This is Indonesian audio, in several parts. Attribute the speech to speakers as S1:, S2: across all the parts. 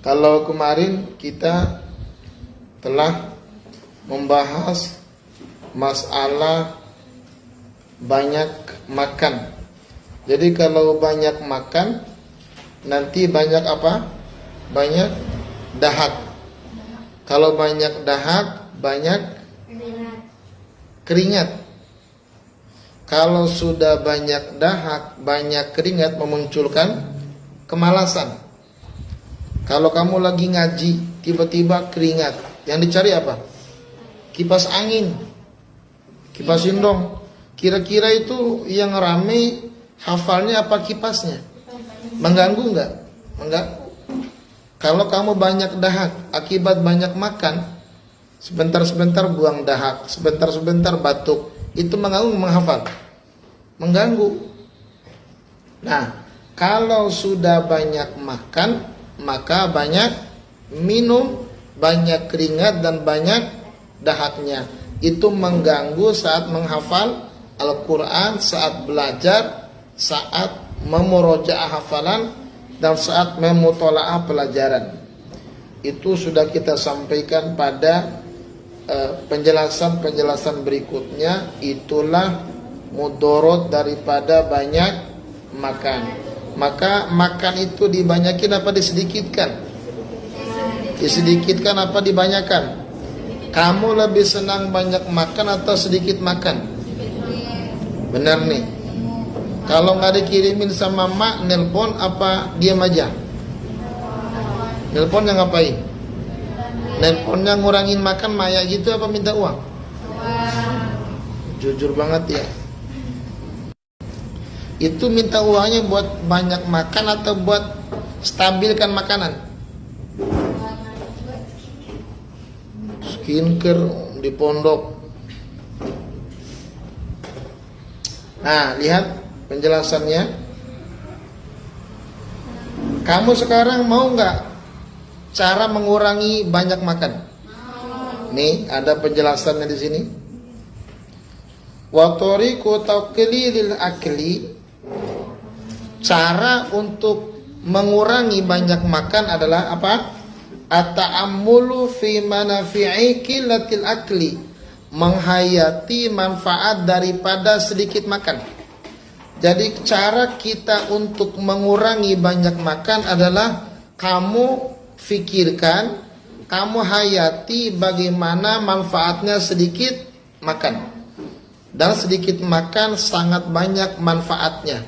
S1: Kalau kemarin kita telah membahas masalah banyak makan. Jadi kalau banyak makan nanti banyak apa? Banyak dahak. Kalau banyak dahak banyak keringat. Kalau sudah banyak dahak, banyak keringat memunculkan kemalasan. Kalau kamu lagi ngaji, tiba-tiba keringat, yang dicari apa? Kipas angin, kipas sindong. Kira-kira itu yang rame hafalnya apa kipasnya? Mengganggu enggak? Mengganggu. Kalau kamu banyak dahak akibat banyak makan, sebentar-sebentar buang dahak, sebentar-sebentar batuk, itu mengganggu, menghafal, mengganggu. Nah, kalau sudah banyak makan, maka banyak minum, banyak keringat dan banyak dahaknya. Itu mengganggu saat menghafal Al-Quran, saat belajar, saat memurojaah hafalan, dan saat memutola'ah pelajaran. Itu sudah kita sampaikan pada penjelasan-penjelasan berikutnya. Itulah mudorot daripada banyak makan. Maka makan itu dibanyakin apa disedikitkan? Disedikitkan apa dibanyakan? Kamu lebih senang banyak makan atau sedikit makan? Benar nih. Kalau nggak dikirimin sama mak, nelpon apa diam aja? Nelponnya ngapain? Nelponnya ngurangin makan maya gitu apa minta uang? Jujur banget ya. Itu minta uangnya buat banyak makan atau buat stabilkan makanan? Skincare di pondok. Nah, lihat penjelasannya. Kamu sekarang mau nggak cara mengurangi banyak makan? Nih, ada penjelasannya di sini. Wa tariqu taqlilil akli, cara untuk mengurangi banyak makan adalah apa? At-ta'ammulu fi manafi'i qillatil akli, menghayati manfaat daripada sedikit makan. Jadi cara kita untuk mengurangi banyak makan adalah kamu fikirkan, kamu hayati bagaimana manfaatnya sedikit makan. Dan sedikit makan sangat banyak manfaatnya.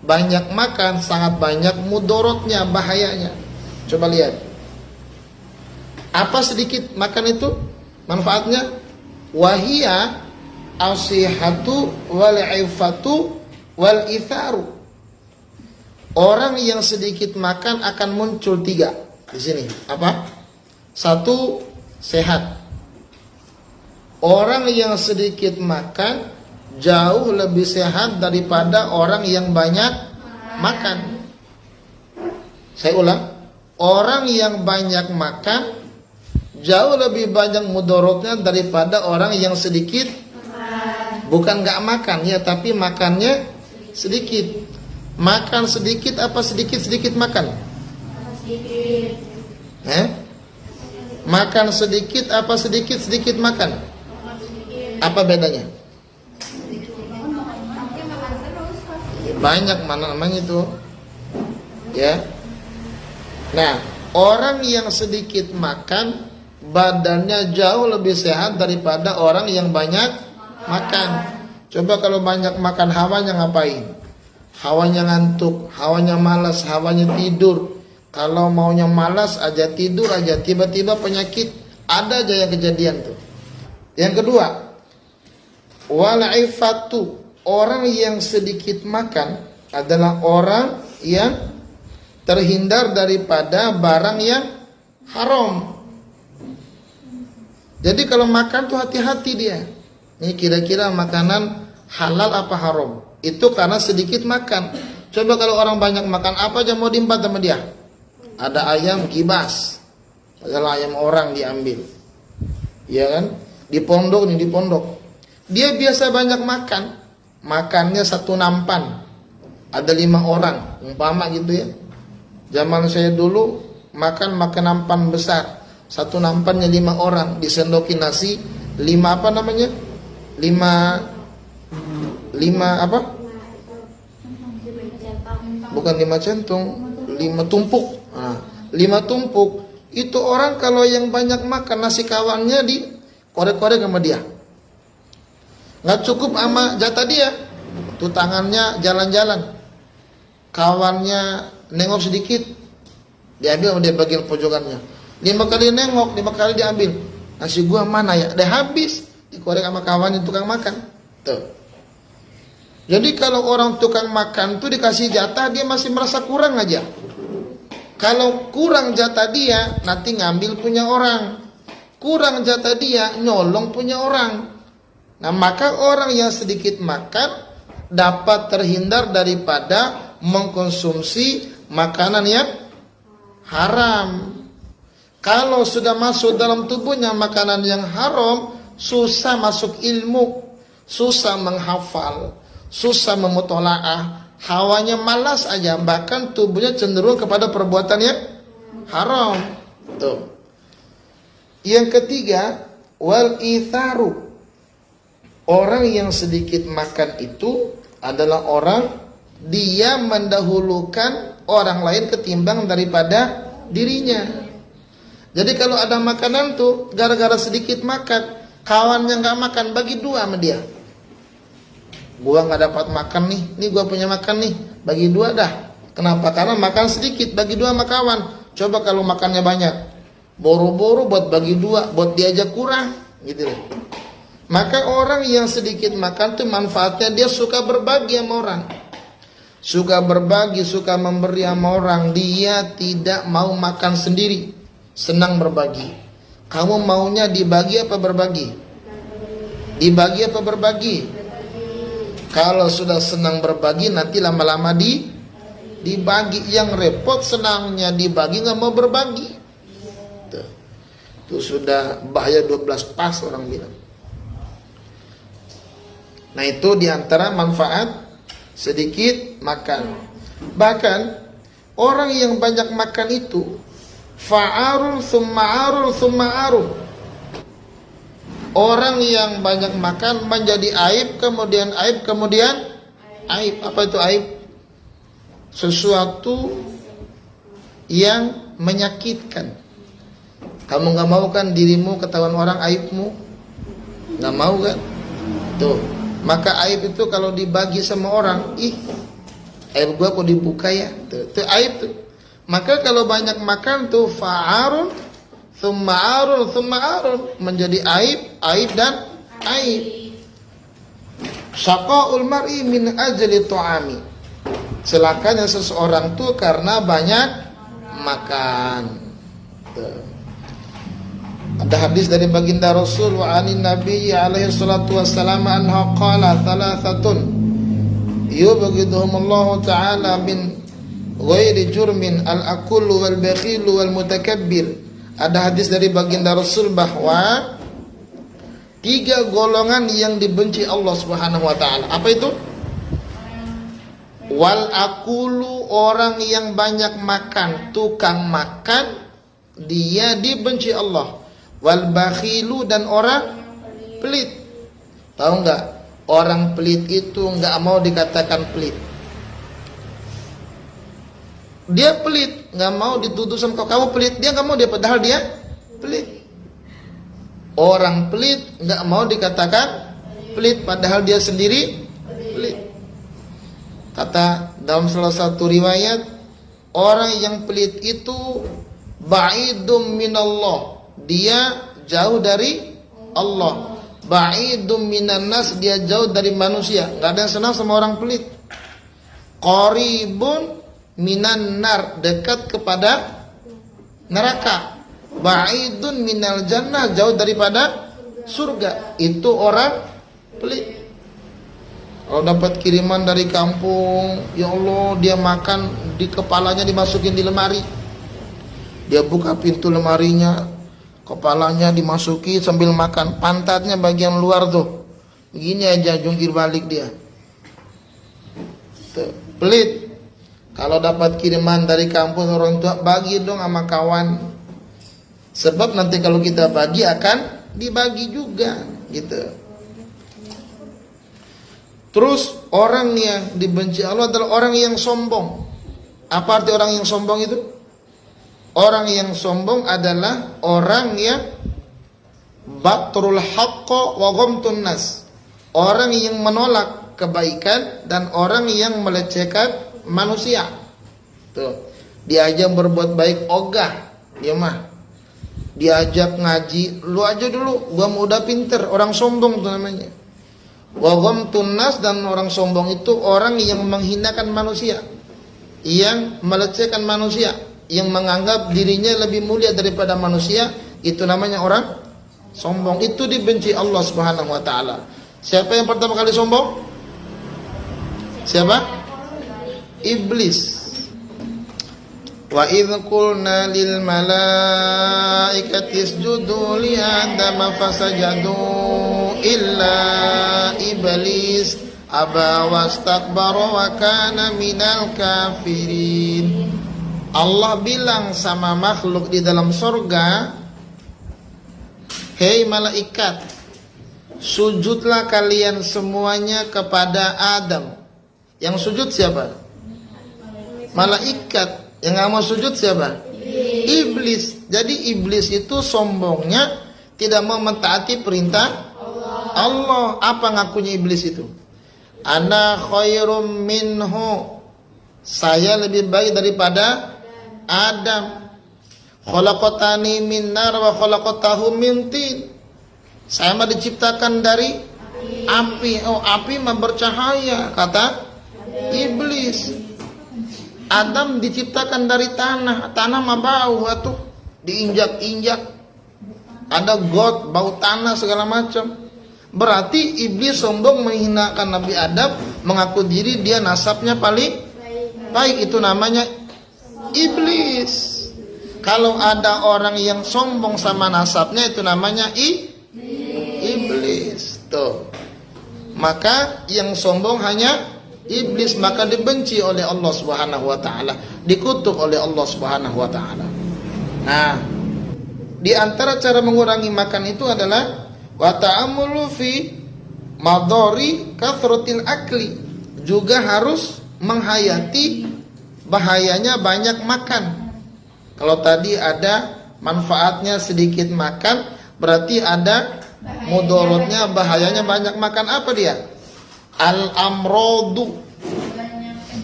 S1: Banyak makan sangat banyak mudorotnya, bahayanya. Coba lihat. Apa sedikit makan itu manfaatnya? Wahia asihatu wal ifatu wal itharu. Orang yang sedikit makan akan muncul 3 di sini. Apa? 1, sehat. Orang yang sedikit makan jauh lebih sehat daripada orang yang banyak makan. Saya ulang, orang yang banyak makan jauh lebih banyak mudorotnya daripada orang yang sedikit. Bukan gak makan ya, tapi makannya sedikit. Makan sedikit apa sedikit makan? Sedikit. Makan sedikit apa sedikit makan? Apa bedanya? Banyak mana namanya itu? Ya. Nah, orang yang sedikit makan badannya jauh lebih sehat daripada orang yang banyak makan. Coba kalau banyak makan, hawanya ngapain? Hawanya ngantuk, hawanya malas, hawanya tidur. Kalau maunya malas aja, tidur aja, tiba-tiba penyakit. Ada aja yang kejadian tuh. Yang kedua, wal'ifatu, orang yang sedikit makan adalah orang yang terhindar daripada barang yang haram. Jadi kalau makan tuh hati-hati dia. Ini kira-kira makanan halal apa haram? Itu karena sedikit makan. Coba kalau orang banyak makan, apa aja mau diempat sama dia? Ada ayam kibas, adalah ayam orang diambil. Ya kan? Di pondok nih, di pondok. Dia biasa banyak makan. Makannya 1 nampan. Ada 5 orang, umpama gitu ya. Zaman saya dulu makan nampan besar. Satu nampannya 5 orang, disendokin nasi 5 apa namanya? 5 apa? Bukan 5 centung, 5 tumpuk. Nah, 5 tumpuk. Itu orang kalau yang banyak makan nasi kawannya di korek-korek sama dia. Nggak cukup sama jatah dia. Tuh tangannya jalan-jalan. Kawannya nengok sedikit, diambil sama dia bagian pojokannya. 5 kali nengok, 5 kali diambil. Nasi gua mana ya? Udah habis. Dikorek sama kawannya tukang makan. Tuh. Jadi kalau orang tukang makan tuh dikasih jatah, dia masih merasa kurang aja. Kalau kurang jatah dia, nanti ngambil punya orang. Kurang jatah dia, nyolong punya orang. Nah, maka orang yang sedikit makan dapat terhindar daripada mengkonsumsi makanan yang haram. Kalau sudah masuk dalam tubuhnya makanan yang haram, susah masuk ilmu, susah menghafal, susah memutolaah, hawanya malas aja, bahkan tubuhnya cenderung kepada perbuatan yang haram. Tuh. Yang ketiga, wal itharu. Orang yang sedikit makan itu adalah orang dia mendahulukan orang lain ketimbang daripada dirinya. Jadi kalau ada makanan tuh, gara-gara sedikit makan, kawannya nggak makan, bagi 2 sama dia. Gua nggak dapat makan nih gua punya makan nih, bagi 2 dah. Kenapa? Karena makan sedikit, bagi 2 sama kawan. Coba kalau makannya banyak, boro-boro buat bagi 2, buat diajak kurang, gitu loh. Maka orang yang sedikit makan tuh manfaatnya dia suka berbagi sama orang, suka berbagi, suka memberi sama orang. Dia tidak mau makan sendiri, senang berbagi. Kamu maunya dibagi apa berbagi? Dibagi apa berbagi? Kalau sudah senang berbagi, nanti lama-lama dibagi. Yang repot senangnya dibagi, nggak mau berbagi. Itu sudah bahaya 12 pas orang bilang. Nah, itu diantara manfaat sedikit makan. Bahkan orang yang banyak makan itu fa'arun summa arun. Orang yang banyak makan menjadi aib, kemudian aib, kemudian aib. Apa itu aib? Sesuatu yang menyakitkan. Kamu gak mau kan dirimu ketahuan orang aibmu? Gak mau kan? Tuh. Maka aib itu kalau dibagi sama orang, aib gua kok dibuka ya? Tuh aib tuh. Maka kalau banyak makan tuh fa'arun summa arun, menjadi aib dan aib. Syaqaul mar'i min ajli tu'ami. Celakanya seseorang tuh karena banyak makan. Tuh. Ada hadis dari baginda Rasul wa anin Nabi alaihi salatu wassalam anha qala thalathatun yubghiduhumullahu ta'ala min ghairi jurmin al-aqulu wal bakhilu wal mutakabbir. Ada hadis dari baginda Rasul bahwa 3 golongan yang dibenci Allah Subhanahu wa taala. Apa itu? Wal aqulu, orang yang banyak makan, tukang makan, dia dibenci Allah. Wal bakhilu, dan orang pelit. Tahu nggak? Orang pelit itu nggak mau dikatakan pelit. Dia pelit, nggak mau dituduh sama kamu pelit. Dia nggak mau, dia padahal dia pelit. Orang pelit nggak mau dikatakan pelit, padahal dia sendiri pelit. Kata dalam salah satu riwayat, orang yang pelit itu ba'idum minallah, dia jauh dari Allah. Ba'idum minan nas, dia jauh dari manusia. Nggak ada yang senang sama orang pelit. Qaribun minan nar, dekat kepada neraka. Ba'idun minal jannah, jauh daripada surga. Itu orang pelit. Kalau dapat kiriman dari kampung, ya Allah, dia makan, di kepalanya dimasukin di lemari. Dia buka pintu lemarinya, kepalanya dimasuki sambil makan, pantatnya bagian luar tuh, begini aja jungkir balik dia. Tuh, pelit. Kalau dapat kiriman dari kampus orang tua, bagi dong sama kawan. Sebab nanti kalau kita bagi akan dibagi juga, gitu. Terus orang yang dibenci Allah adalah orang yang sombong. Apa arti orang yang sombong itu? Orang yang sombong adalah orang yang batrul haqqo wa ghamtun nas. Orang yang menolak kebaikan dan orang yang melecehkan manusia. Tuh, diajak berbuat baik ogah, dia mah. Diajak ngaji, lu aja dulu, gua mau udah pinter, orang sombong tuh namanya. Wa ghamtun nas, dan orang sombong itu orang yang menghinakan manusia, yang melecehkan manusia, yang menganggap dirinya lebih mulia daripada manusia, itu namanya orang sombong. Itu dibenci Allah Subhanahu wa taala. Siapa yang pertama kali sombong? Siapa? Iblis. Wa idh qulna lil malaikati isjudu li adama fasajadu illa iblis aba wastakbara wa kana minal kafirin. Allah bilang sama makhluk di dalam surga, hei malaikat, sujudlah kalian semuanya kepada Adam. Yang sujud siapa? Malaikat. Yang nggak mau sujud siapa? Iblis. Jadi iblis itu sombongnya tidak mau mentaati perintah Allah. Apa ngakunya iblis itu? Ana khairum minhu. Saya lebih baik daripada Adam. Khalaqatani min nar wa khalaqatahu min tin. Saya mah diciptakan dari api. Oh, api mah bercahaya, kata iblis. Adam diciptakan dari tanah. Tanah mah bau atuh, diinjak-injak. Ada got, bau tanah segala macam. Berarti iblis sombong menghinakan Nabi Adam, mengaku diri dia nasabnya paling baik. Itu namanya iblis. Kalau ada orang yang sombong sama nasabnya, itu namanya iblis. Tuh. Maka yang sombong hanya iblis, maka dibenci oleh Allah Subhanahu wa taala, dikutuk oleh Allah Subhanahu wa taala. Nah, di antara cara mengurangi makan itu adalah wa ta'ammulu fi madari kathratil akli. Juga harus menghayati bahayanya banyak makan. Kalau tadi ada manfaatnya sedikit makan, berarti ada mudaratnya, bahayanya banyak makan. Apa dia? Al-amrodu,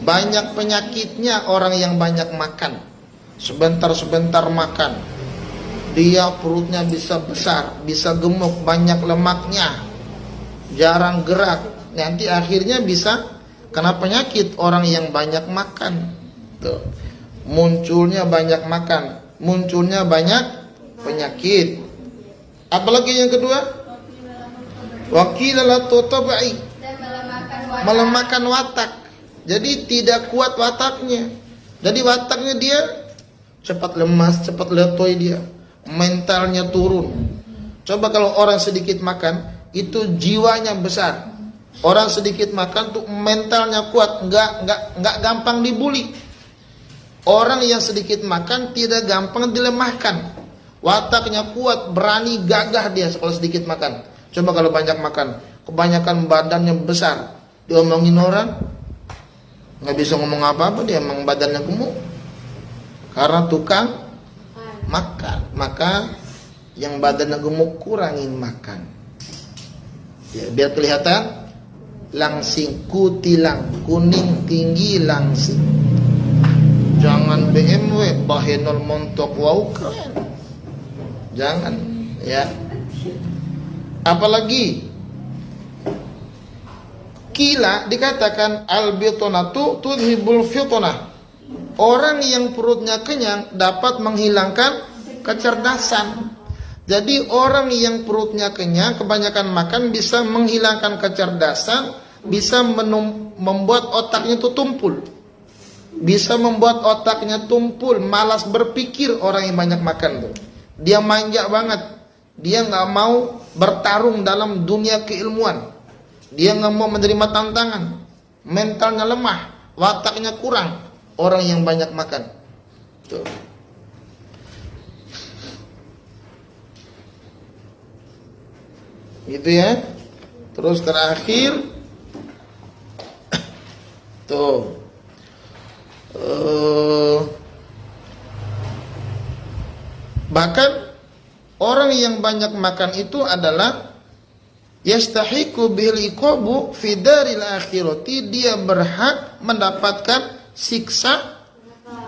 S1: banyak penyakitnya orang yang banyak makan. Sebentar-sebentar makan, dia perutnya bisa besar, bisa gemuk, banyak lemaknya, jarang gerak. Nanti akhirnya bisa kena penyakit orang yang banyak makan. Tuh. Munculnya banyak makan, munculnya banyak penyakit. Apalagi yang kedua? Wakilala tutabai, melemahkan watak. Jadi tidak kuat wataknya. Jadi wataknya dia cepat lemas, cepat letoy dia. Mentalnya turun. Coba kalau orang sedikit makan, itu jiwanya besar. Orang sedikit makan tuh mentalnya kuat, enggak gampang dibully. Orang yang sedikit makan tidak gampang dilemahkan. Wataknya kuat, berani, gagah dia kalau sedikit makan. Coba kalau banyak makan, kebanyakan badannya besar, diomongin orang nggak bisa ngomong apa-apa, dia emang badannya gemuk karena tukang makan. Maka yang badannya gemuk kurangin makan ya, biar kelihatan langsing, kutilang, kuning, tinggi, langsing. Jangan BMW bahenol montok, wow keren, jangan ya. Apalagi kila dikatakan al-bitonatu tudhibul fitonah. Orang yang perutnya kenyang dapat menghilangkan kecerdasan. Jadi orang yang perutnya kenyang kebanyakan makan bisa menghilangkan kecerdasan, bisa membuat otaknya itu tumpul. Bisa membuat otaknya tumpul, malas berpikir orang yang banyak makan tuh. Dia manja banget. Dia nggak mau bertarung dalam dunia keilmuan. Dia nggak mau menerima tantangan, mentalnya lemah, wataknya kurang. orang yang banyak makan. Tuh. Gitu ya. Terus terakhir tuh bahkan orang yang banyak makan itu adalah yastahiqu bil iqabu fi daril akhirati, dia berhak mendapatkan siksa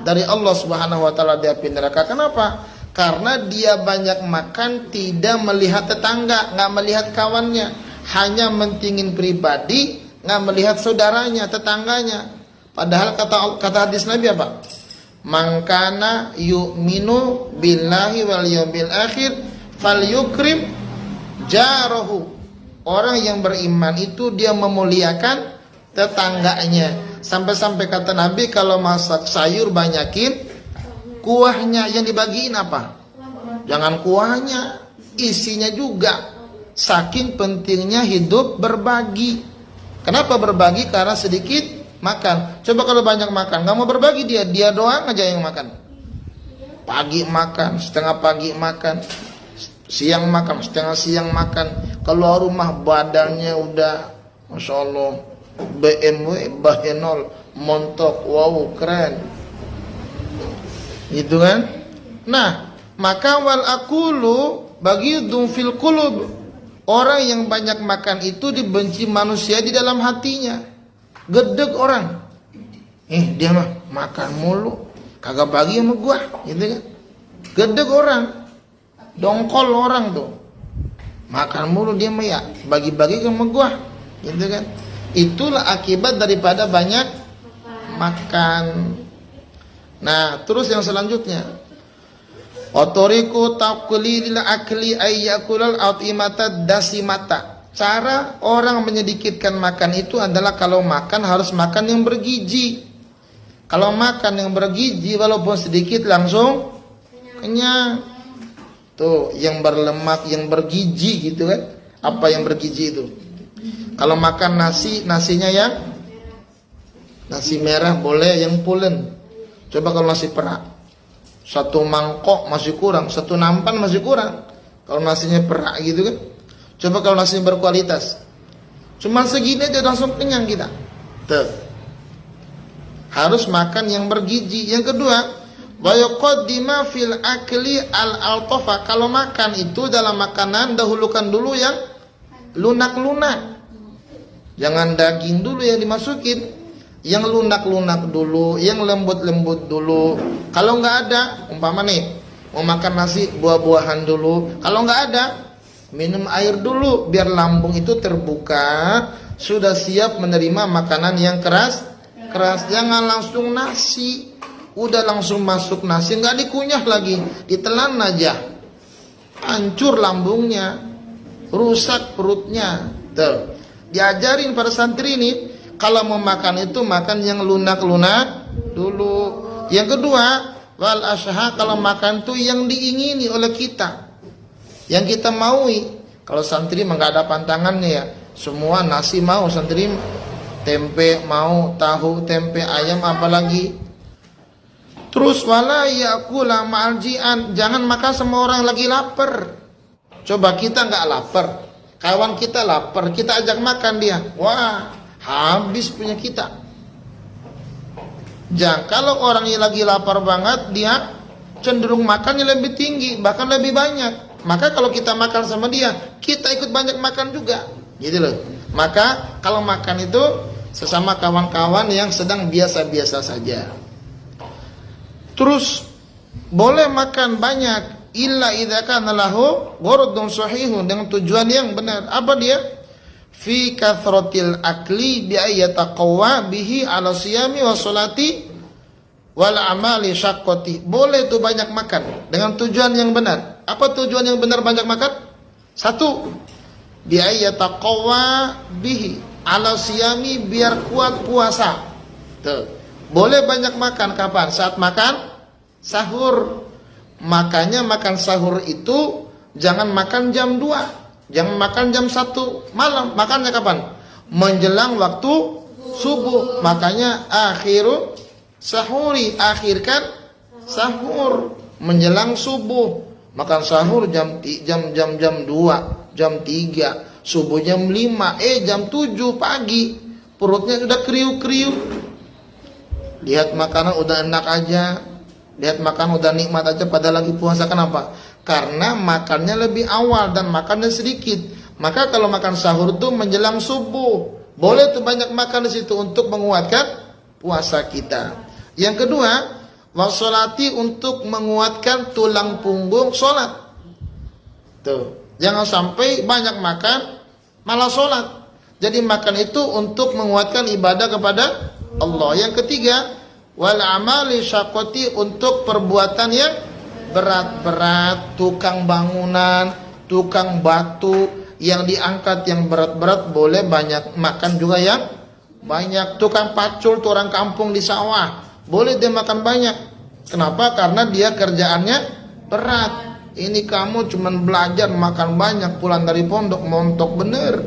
S1: dari Allah Subhanahu wa taala di api neraka. Kenapa? Karena dia banyak makan, tidak melihat tetangga, nggak melihat kawannya, hanya mentingin pribadi, nggak melihat saudaranya, tetangganya. Padahal kata hadis Nabi apa? Mangkana yu'minu billahi wal yawmil akhir falyukrim jarahu. Orang yang beriman itu dia memuliakan tetangganya. Sampai-sampai kata Nabi, kalau masak sayur banyakin kuahnya, yang dibagiin apa? Jangan kuahnya, isinya juga. Saking pentingnya hidup berbagi. Kenapa berbagi? Karena sedikit makan. Coba kalau banyak makan, nggak mau berbagi, dia doang aja yang makan. Pagi makan, setengah pagi makan, siang makan, setengah siang makan. Keluar rumah badannya udah, masya Allah, BMW Bahenol montok, wow keren, gitu kan? Nah, maka wal akulu bagi fil qulub, orang yang banyak makan itu dibenci manusia di dalam hatinya. Gedeg orang, dia mah makan mulu, kagak bagi sama gua, gitu kan? Gedeg orang, dongkol orang tuh, makan mulu dia mah ya, bagi-bagi sama gua, gitu kan? Itulah akibat daripada banyak makan. Nah, terus yang selanjutnya, otoriku taqlilil akli ayyakulal atimata dasimata. Cara orang menyedikitkan makan itu adalah kalau makan harus makan yang bergizi. Kalau makan yang bergizi walaupun sedikit langsung kenyang. Tuh, yang berlemak, yang bergizi gitu kan. Apa yang bergizi itu? Kalau makan nasinya yang nasi merah boleh, yang pulen. Coba kalau nasi perak, satu mangkok masih kurang, satu nampan masih kurang. Kalau nasinya perak gitu kan. Coba kalau nasinya berkualitas, cuma segini aja langsung kenyang kita. Tuh. Harus makan yang bergizi. Yang kedua, wa yuqaddima fil akli al-altafa. Kalau makan itu dalam makanan dahulukan dulu yang lunak-lunak. Jangan daging dulu yang dimasukin, yang lunak-lunak dulu, yang lembut-lembut dulu. Kalau nggak ada, umpama nih mau makan nasi, buah-buahan dulu. Kalau nggak ada, minum air dulu biar lambung itu terbuka, sudah siap menerima makanan yang keras. Jangan langsung nasi, udah langsung masuk nasi, nggak dikunyah lagi, ditelan aja, hancur lambungnya, rusak perutnya. Tuh. Diajarin pada santri ini, kalau mau makan itu makan yang lunak-lunak dulu. Yang kedua, wal asha, kalau makan tuh yang diingini oleh kita, yang kita maui. Kalau santri mah nggak ada pantangannya ya, semua nasi mau santri, tempe mau, tahu, tempe, ayam apalagi. Terus wala yakula ma'al ji'an, jangan makan sama orang lagi lapar. Coba kita nggak lapar, kawan kita lapar, kita ajak makan dia, wah habis punya kita. Jangan, kalau orangnya lagi lapar banget, dia cenderung makannya lebih tinggi, bahkan lebih banyak. Maka kalau kita makan sama dia, kita ikut banyak makan juga, gitu loh. Maka kalau makan itu sesama kawan-kawan yang sedang biasa-biasa saja. Terus boleh makan banyak, illa idza kana lahu ghardun sahihun, dengan tujuan yang benar. Apa dia? Fi kathratil akli bi ayyataqwa bihi ala siyami wa salati wal amali syaqqati. Boleh tuh banyak makan dengan tujuan yang benar. Apa tujuan yang benar banyak makan? Satu, bi ayyataqwa bihi ala siyami, biar kuat puasa. Tuh. Boleh banyak makan kapan? Saat makan sahur. Makanya makan sahur itu jangan makan jam 2, jangan makan jam 1 malam. Makannya kapan? Menjelang waktu subuh. Makanya akhiru sahuri, akhirkan sahur menjelang subuh. Makan sahur jam 2, jam 3, subuh jam 5, jam 7 pagi perutnya sudah kriuk-kriuk. Lihat makanan udah enak aja, lihat makan udah nikmat aja pada lagi puasa. Kenapa? Karena makannya lebih awal dan makannya sedikit. Maka kalau makan sahur tuh menjelang subuh, boleh tuh banyak makan di situ untuk menguatkan puasa kita. Yang kedua, wasolati untuk menguatkan tulang punggung sholat. Tuh, jangan sampai banyak makan malah sholat. Jadi makan itu untuk menguatkan ibadah kepada Allah. Yang ketiga, wal amali syaqati untuk perbuatan yang berat-berat, tukang bangunan, tukang batu yang diangkat yang berat-berat boleh banyak makan juga yang banyak. Tukang pacul tuh orang kampung di sawah, boleh dia makan banyak. Kenapa? Karena dia kerjaannya berat. Ini kamu cuman belajar makan banyak pulang dari pondok, montok bener.